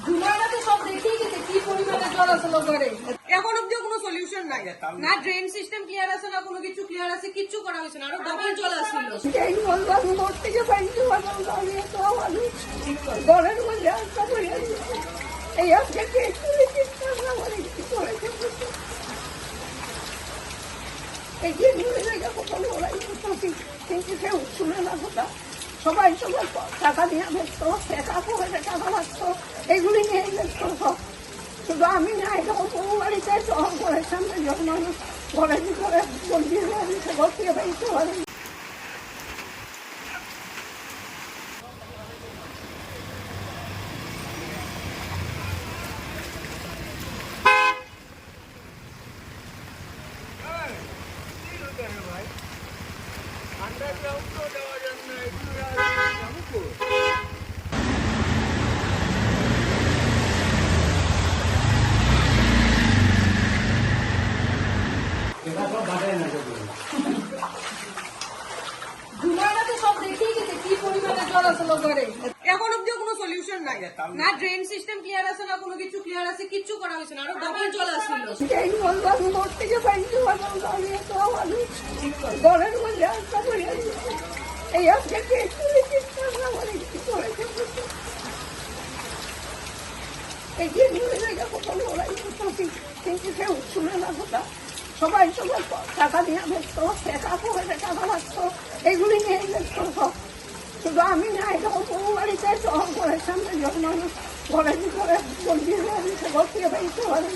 ধুলাটাতে সব দেখিয়ে গেছে কি পরিমাণে চলাচল করে। এখন অব্দিও কোনো সলিউশন নাই, না ড্রেন সিস্টেম ক্লিয়ার আছে না কোনো কিছু ক্লিয়ার আছে, কিচ্ছু করা হয়েছে না, আরো ডবল জল আসছিল। ঘরের মধ্যে আস্তা করে এই আজকে এই যে কখনো ওরাই করতেছি কিন্তু কেউ শুনে না কথা। সবাই সবার টাকা নিয়ে ব্যস্ত, টাকা করে টাকা লাগতো, এগুলি নিয়ে ব্যস্ত সব। শুধু আমি না, এটা বহু বাড়িতে শহর করে সামনে যখন মানুষ ঘরে করে বন্দি হয়ে দিচ্ছে, ঘর থেকে বেরোতে পারে। আন্ডারগ্রাউন্ড তো দেওয়া যাবে না, একটু ধুলাটাতে সব দেখিয়ে গেছে কি পরিমাণে চলাচল করে। এখন অব্দিও কোনো সলিউশন নাই, না ড্রেন সিস্টেম ক্লিয়ার আছে না কোনো কিছু ক্লিয়ার আছে, কিচ্ছু করা হয়েছে না, আরো ডবল জল আসছিল। ঘরের মধ্যে আস্তা করে এই আজকে এই যে কখনো ওরাই করতেছি কিন্তু কেউ শুনে না কথা। সবাই সবার টাকা নিয়ে ব্যস্ত, টাকা করে টাকা লাগতো, এগুলি নিয়ে ব্যস্ত সব। শুধু আমি না, এটা বহু বাড়িতে শহর করে সামনে যখন মানুষ ঘরে করে বন্দি হয়ে দিচ্ছে, ঘর থেকে বেরোতে পারে।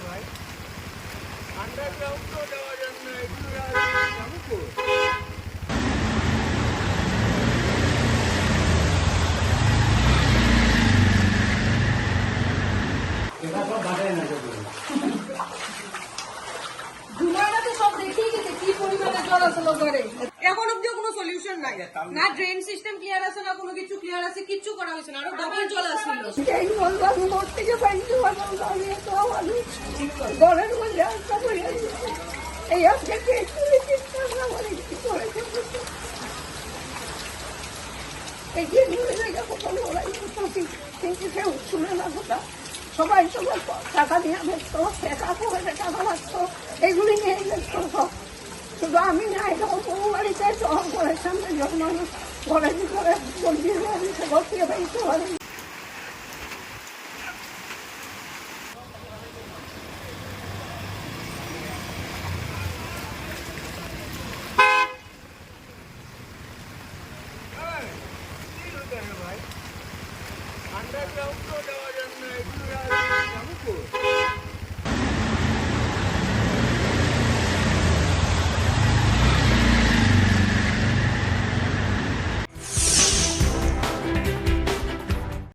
ভাই আন্ডারগ্রাউন্ড তো দেওয়া যাবে না, একটু ধুলাটাতে সব দেখিয়ে গেছে কি পরিমাণে চলাচল করে। এখন অব্দিও কোনো সলিউশন নাই, না ড্রেন সিস্টেম ক্লিয়ার আছে না কোনো কিছু ক্লিয়ার আছে, কিচ্ছু করা হয়েছে না, আরো ডবল জল আসছিল। ঘরের মধ্যে আস্তা করে এই আজকে এই যে কখনো ওরাই করতেছি কিন্তু কেউ শুনে না কথা। সবাই সবার টাকা নিয়ে ব্যস্ত, টাকা করে টাকা লাগতো, এগুলি নিয়ে ব্যস্ত সব। শুধু আমি না, এটা বহু বাড়িতে শহর করে সামনে যখন মানুষ ঘরে করে বন্দি হয়ে দিচ্ছে, ঘর থেকে বেরোতে পারে। ভাই আন্ডারগ্রাউন্ড তো দেওয়া যাবে না, একটু